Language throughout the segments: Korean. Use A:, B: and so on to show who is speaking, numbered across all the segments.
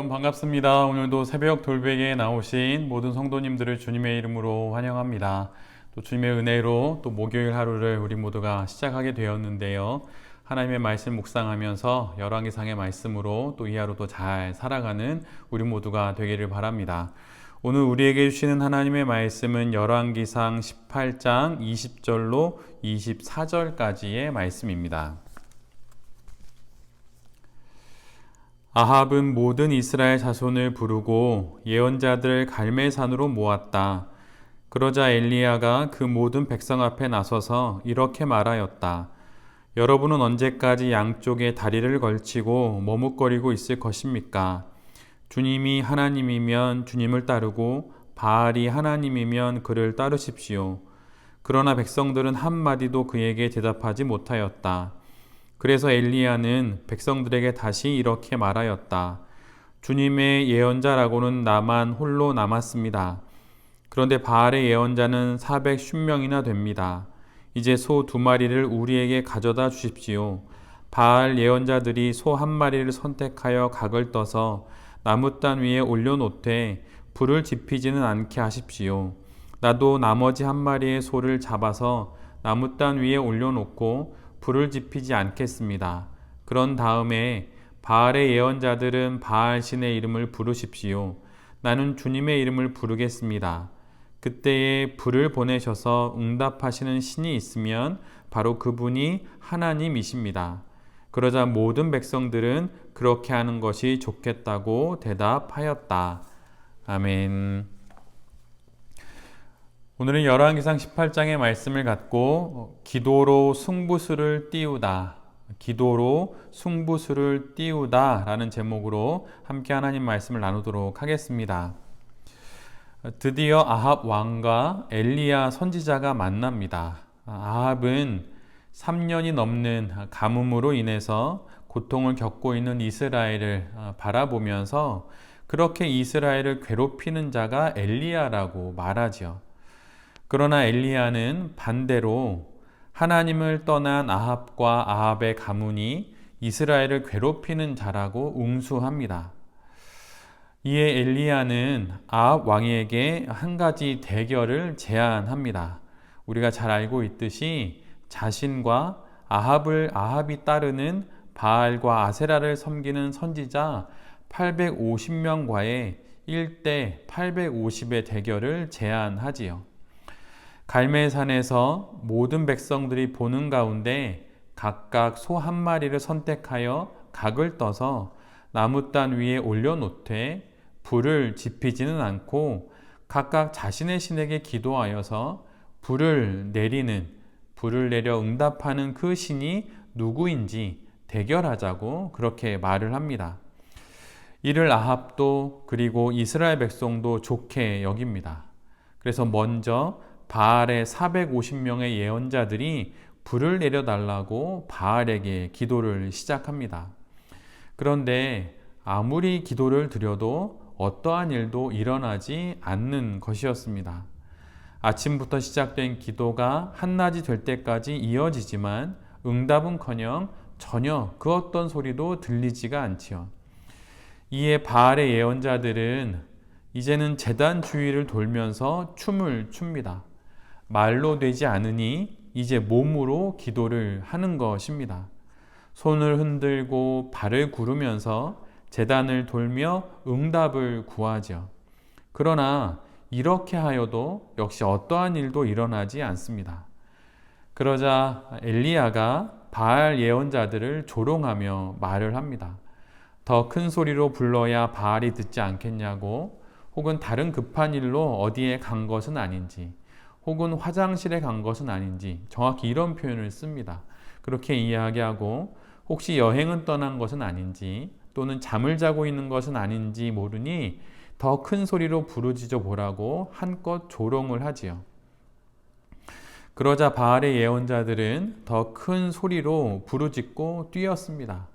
A: 여러분 반갑습니다. 오늘도 새벽 돌베개에 나오신 모든 성도님들을 주님의 이름으로 환영합니다. 또 주님의 은혜로 또 목요일 하루를 우리 모두가 시작하게 되었는데요. 하나님의 말씀 묵상하면서 열왕기상의 말씀으로 또 이 하루도 잘 살아가는 우리 모두가 되기를 바랍니다. 오늘 우리에게 주시는 하나님의 말씀은 열왕기상 18장 20절로 24절까지의 말씀입니다. 아합은 모든 이스라엘 자손을 부르고 예언자들을 갈멜산으로 모았다. 그러자 엘리야가 그 모든 백성 앞에 나서서 이렇게 말하였다. 여러분은 언제까지 양쪽에 다리를 걸치고 머뭇거리고 있을 것입니까? 주님이 하나님이면 주님을 따르고 바알이 하나님이면 그를 따르십시오. 그러나 백성들은 한마디도 그에게 대답하지 못하였다. 그래서 엘리야는 백성들에게 다시 이렇게 말하였다. 주님의 예언자라고는 나만 홀로 남았습니다. 그런데 바알의 예언자는 410명이나 됩니다. 이제 소 2마리를 우리에게 가져다 주십시오. 바알 예언자들이 소 1마리를 선택하여 각을 떠서 나무단 위에 올려놓되 불을 지피지는 않게 하십시오. 나도 나머지 1마리의 소를 잡아서 나무단 위에 올려놓고 불을 지피지 않겠습니다. 그런 다음에 바알의 예언자들은 바알 신의 이름을 부르십시오. 나는 주님의 이름을 부르겠습니다. 그때에 불을 보내셔서 응답하시는 신이 있으면 바로 그분이 하나님이십니다. 그러자 모든 백성들은 그렇게 하는 것이 좋겠다고 대답하였다. 아멘. 오늘은 열왕기상 18장의 말씀을 갖고 기도로 승부수를 띄우다, 기도로 승부수를 띄우다 라는 제목으로 함께 하나님 말씀을 나누도록 하겠습니다. 드디어 아합 왕과 엘리야 선지자가 만납니다. 아합은 3년이 넘는 가뭄으로 인해서 고통을 겪고 있는 이스라엘을 바라보면서 그렇게 이스라엘을 괴롭히는 자가 엘리야라고 말하죠. 그러나 엘리야는 반대로 하나님을 떠난 아합과 아합의 가문이 이스라엘을 괴롭히는 자라고 응수합니다. 이에 엘리야는 아합 왕에게 한 가지 대결을 제안합니다. 우리가 잘 알고 있듯이 자신과 아합이 따르는 바알과 아세라를 섬기는 선지자 850명과의 1대 850의 대결을 제안하지요. 갈멜산에서 모든 백성들이 보는 가운데 각각 소 1마리를 선택하여 각을 떠서 나무단 위에 올려놓되 불을 지피지는 않고 각각 자신의 신에게 기도하여서 불을 내려 응답하는 그 신이 누구인지 대결하자고 그렇게 말을 합니다. 이를 아합도 그리고 이스라엘 백성도 좋게 여깁니다. 그래서 먼저 바알의 450명의 예언자들이 불을 내려달라고 바알에게 기도를 시작합니다. 그런데 아무리 기도를 드려도 어떠한 일도 일어나지 않는 것이었습니다. 아침부터 시작된 기도가 한낮이 될 때까지 이어지지만 응답은커녕 전혀 그 어떤 소리도 들리지가 않지요. 이에 바알의 예언자들은 이제는 제단 주위를 돌면서 춤을 춥니다. 말로 되지 않으니 이제 몸으로 기도를 하는 것입니다. 손을 흔들고 발을 구르면서 제단을 돌며 응답을 구하죠. 그러나 이렇게 하여도 역시 어떠한 일도 일어나지 않습니다. 그러자 엘리야가 바알 예언자들을 조롱하며 말을 합니다. 더 큰 소리로 불러야 바알이 듣지 않겠냐고, 혹은 다른 급한 일로 어디에 간 것은 아닌지, 혹은 화장실에 간 것은 아닌지 정확히 이런 표현을 씁니다. 그렇게 이야기하고 혹시 여행은 떠난 것은 아닌지 또는 잠을 자고 있는 것은 아닌지 모르니 더 큰 소리로 부르짖어 보라고 한껏 조롱을 하지요. 그러자 바알의 예언자들은 더 큰 소리로 부르짖고 뛰었습니다.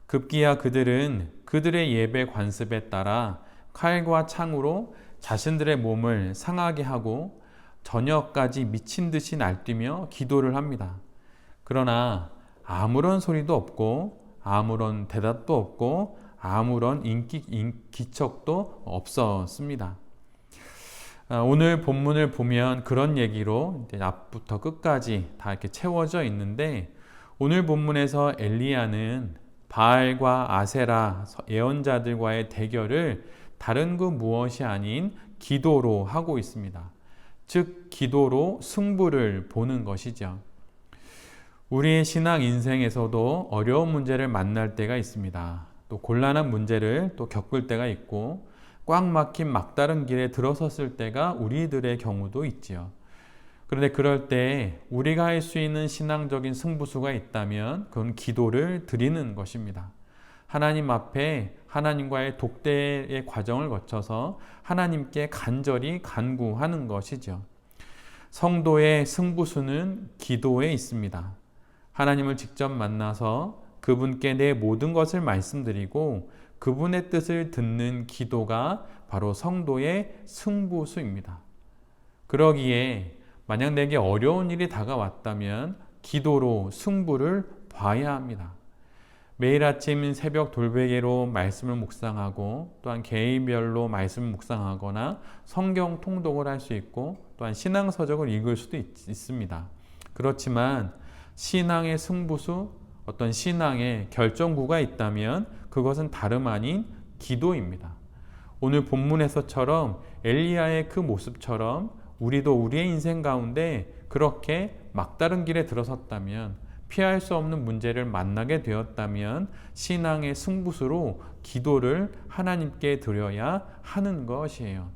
A: 급기야 그들은 그들의 예배 관습에 따라 칼과 창으로 자신들의 몸을 상하게 하고 저녁까지 미친 듯이 날뛰며 기도를 합니다. 그러나 아무런 소리도 없고 아무런 대답도 없고 아무런 기척도 없었습니다. 오늘 본문을 보면 그런 얘기로 이제 앞부터 끝까지 다 이렇게 채워져 있는데, 오늘 본문에서 엘리야는 바알과 아세라 예언자들과의 대결을 다른 그 무엇이 아닌 기도로 하고 있습니다. 즉 기도로 승부를 보는 것이죠. 우리의 신앙 인생에서도 어려운 문제를 만날 때가 있습니다. 또 곤란한 문제를 또 겪을 때가 있고, 꽉 막힌 막다른 길에 들어섰을 때가 우리들의 경우도 있지요. 그런데 그럴 때 우리가 할 수 있는 신앙적인 승부수가 있다면 그건 기도를 드리는 것입니다. 하나님 앞에 하나님과의 독대의 과정을 거쳐서 하나님께 간절히 간구하는 것이죠. 성도의 승부수는 기도에 있습니다. 하나님을 직접 만나서 그분께 내 모든 것을 말씀드리고 그분의 뜻을 듣는 기도가 바로 성도의 승부수입니다. 그러기에 만약 내게 어려운 일이 다가왔다면 기도로 승부를 봐야 합니다. 매일 아침 새벽 돌베개로 말씀을 묵상하고, 또한 개인별로 말씀을 묵상하거나 성경 통독을 할 수 있고, 또한 신앙서적을 읽을 수도 있습니다. 그렇지만 신앙의 승부수, 어떤 신앙의 결정구가 있다면 그것은 다름 아닌 기도입니다. 오늘 본문에서처럼 엘리야의 그 모습처럼 우리도 우리의 인생 가운데 그렇게 막다른 길에 들어섰다면, 피할 수 없는 문제를 만나게 되었다면 신앙의 승부수로 기도를 하나님께 드려야 하는 것이에요.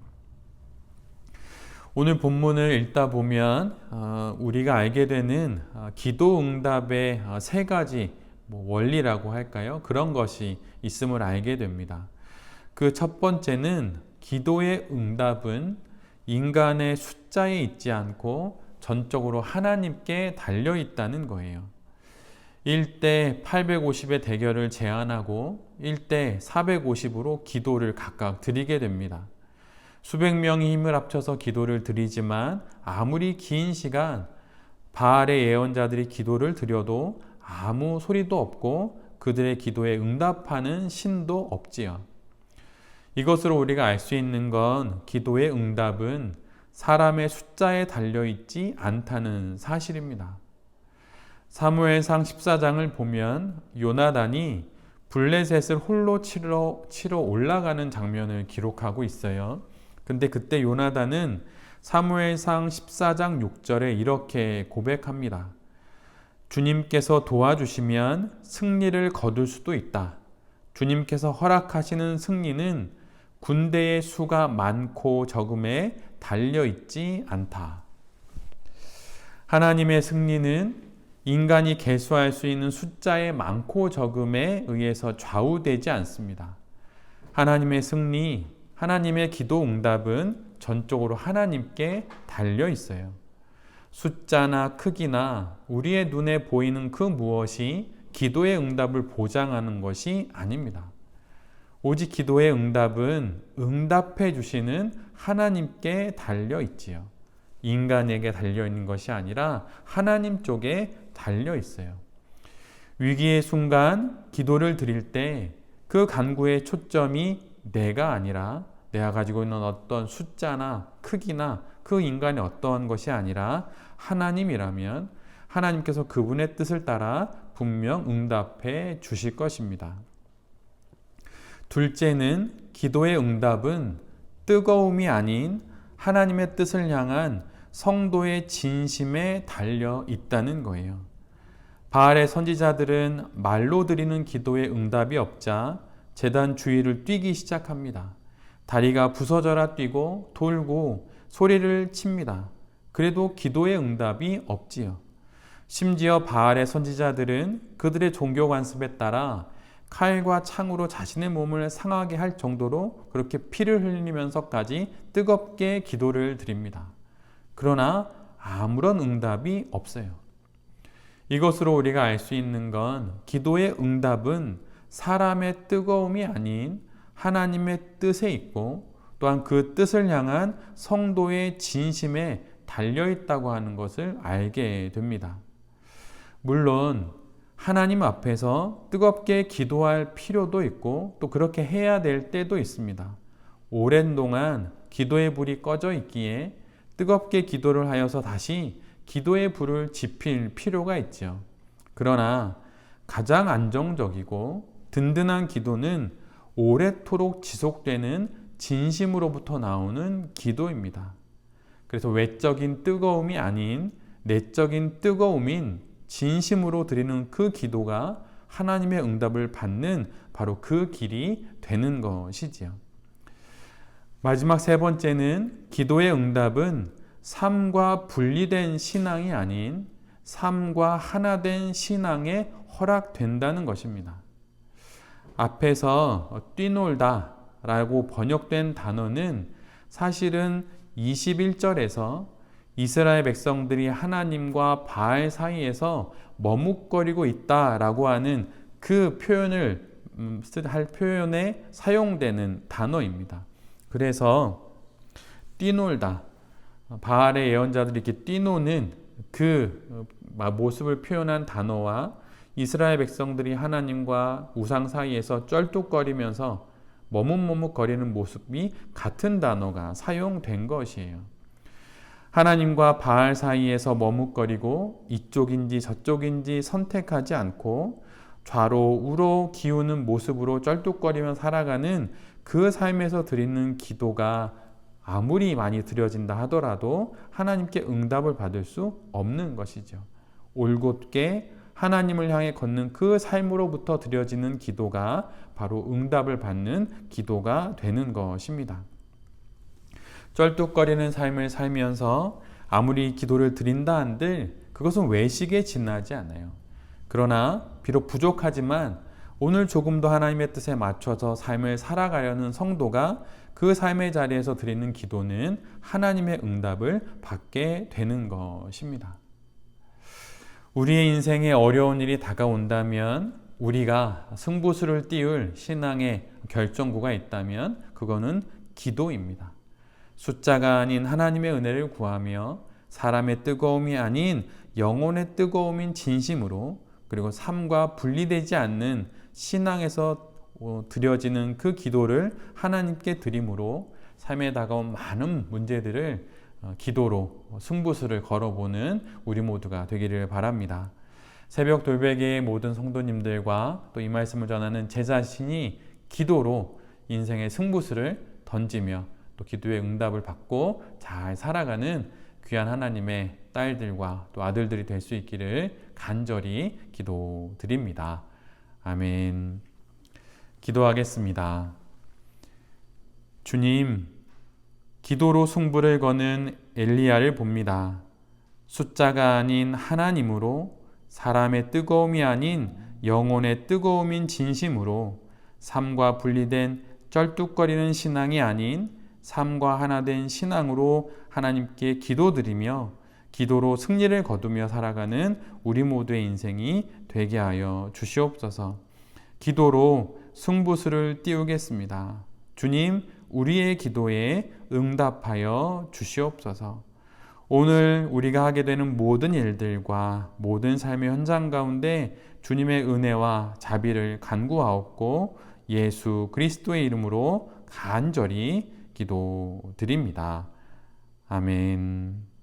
A: 오늘 본문을 읽다 보면 우리가 알게 되는 기도 응답의 세 가지 원리라고 할까요? 그런 것이 있음을 알게 됩니다. 그 첫 번째는 기도의 응답은 인간의 숫자에 있지 않고 전적으로 하나님께 달려 있다는 거예요. 1대 850의 대결을 제안하고 1대 450으로 기도를 각각 드리게 됩니다. 수백 명이 힘을 합쳐서 기도를 드리지만 아무리 긴 시간 바알의 예언자들이 기도를 드려도 아무 소리도 없고 그들의 기도에 응답하는 신도 없지요. 이것으로 우리가 알 수 있는 건 기도의 응답은 사람의 숫자에 달려있지 않다는 사실입니다. 사무엘상 14장을 보면 요나단이 블레셋을 홀로 치러 올라가는 장면을 기록하고 있어요. 근데 그때 요나단은 사무엘상 14장 6절에 이렇게 고백합니다. 주님께서 도와주시면 승리를 거둘 수도 있다. 주님께서 허락하시는 승리는 군대의 수가 많고 적음에 달려있지 않다. 하나님의 승리는 인간이 계수할 수 있는 숫자의 많고 적음에 의해서 좌우되지 않습니다. 하나님의 승리, 하나님의 기도 응답은 전적으로 하나님께 달려 있어요. 숫자나 크기나 우리의 눈에 보이는 그 무엇이 기도의 응답을 보장하는 것이 아닙니다. 오직 기도의 응답은 응답해 주시는 하나님께 달려 있지요. 인간에게 달려 있는 것이 아니라 하나님 쪽에 달려 있어요. 위기의 순간 기도를 드릴 때 그 간구의 초점이 내가 아니라, 내가 가지고 있는 어떤 숫자나 크기나 그 인간의 어떠한 것이 아니라 하나님이라면 하나님께서 그분의 뜻을 따라 분명 응답해 주실 것입니다. 둘째는 기도의 응답은 뜨거움이 아닌 하나님의 뜻을 향한 성도의 진심에 달려 있다는 거예요. 바알의 선지자들은 말로 드리는 기도에 응답이 없자 제단 주위를 뛰기 시작합니다. 다리가 부서져라 뛰고 돌고 소리를 칩니다. 그래도 기도의 응답이 없지요. 심지어 바알의 선지자들은 그들의 종교 관습에 따라 칼과 창으로 자신의 몸을 상하게 할 정도로 그렇게 피를 흘리면서까지 뜨겁게 기도를 드립니다. 그러나 아무런 응답이 없어요. 이것으로 우리가 알 수 있는 건 기도의 응답은 사람의 뜨거움이 아닌 하나님의 뜻에 있고, 또한 그 뜻을 향한 성도의 진심에 달려있다고 하는 것을 알게 됩니다. 물론 하나님 앞에서 뜨겁게 기도할 필요도 있고 또 그렇게 해야 될 때도 있습니다. 오랜 동안 기도의 불이 꺼져 있기에 뜨겁게 기도를 하여서 다시 기도의 불을 지필 필요가 있죠. 그러나 가장 안정적이고 든든한 기도는 오래도록 지속되는 진심으로부터 나오는 기도입니다. 그래서 외적인 뜨거움이 아닌 내적인 뜨거움인 진심으로 드리는 그 기도가 하나님의 응답을 받는 바로 그 길이 되는 것이지요. 마지막 세 번째는 기도의 응답은 삶과 분리된 신앙이 아닌 삶과 하나 된 신앙에 허락된다는 것입니다. 앞에서 뛰놀다 라고 번역된 단어는 사실은 21절에서 이스라엘 백성들이 하나님과 바알 사이에서 머뭇거리고 있다라고 하는 그 표현에 사용되는 단어입니다. 그래서 뛰놀다, 바알의 예언자들이 이렇게 뛰노는 그 모습을 표현한 단어와 이스라엘 백성들이 하나님과 우상 사이에서 쩔뚝거리면서 머뭇머뭇거리는 모습이 같은 단어가 사용된 것이에요. 하나님과 바알 사이에서 머뭇거리고 이쪽인지 저쪽인지 선택하지 않고 좌로 우로 기우는 모습으로 쩔뚝거리며 살아가는 그 삶에서 드리는 기도가 아무리 많이 드려진다 하더라도 하나님께 응답을 받을 수 없는 것이죠. 올곧게 하나님을 향해 걷는 그 삶으로부터 드려지는 기도가 바로 응답을 받는 기도가 되는 것입니다. 쩔뚝거리는 삶을 살면서 아무리 기도를 드린다 한들 그것은 외식에 지나지 않아요. 그러나 비록 부족하지만 오늘 조금 더 하나님의 뜻에 맞춰서 삶을 살아가려는 성도가 그 삶의 자리에서 드리는 기도는 하나님의 응답을 받게 되는 것입니다. 우리의 인생에 어려운 일이 다가온다면 우리가 승부수를 띄울 신앙의 결정구가 있다면 그거는 기도입니다. 숫자가 아닌 하나님의 은혜를 구하며 사람의 뜨거움이 아닌 영혼의 뜨거움인 진심으로 그리고 삶과 분리되지 않는 신앙에서 드려지는 그 기도를 하나님께 드림으로 삶에 다가온 많은 문제들을 기도로 승부수를 걸어보는 우리 모두가 되기를 바랍니다. 새벽 돌베개의 모든 성도님들과 또 이 말씀을 전하는 제 자신이 기도로 인생의 승부수를 던지며 또 기도의 응답을 받고 잘 살아가는 귀한 하나님의 딸들과 또 아들들이 될 수 있기를 간절히 기도드립니다. 아멘. 기도하겠습니다. 주님, 기도로 승부를 거는 엘리야를 봅니다. 숫자가 아닌 하나님으로 사람의 뜨거움이 아닌 영혼의 뜨거움인 진심으로 삶과 분리된 쩔뚝거리는 신앙이 아닌 삶과 하나 된 신앙으로 하나님께 기도드리며 기도로 승리를 거두며 살아가는 우리 모두의 인생이 되게 하여 주시옵소서. 기도로 승부수를 띄우겠습니다. 주님, 우리의 기도에 응답하여 주시옵소서. 오늘 우리가 하게 되는 모든 일들과 모든 삶의 현장 가운데 주님의 은혜와 자비를 간구하옵고 예수 그리스도의 이름으로 간절히 기도드립니다. 아멘.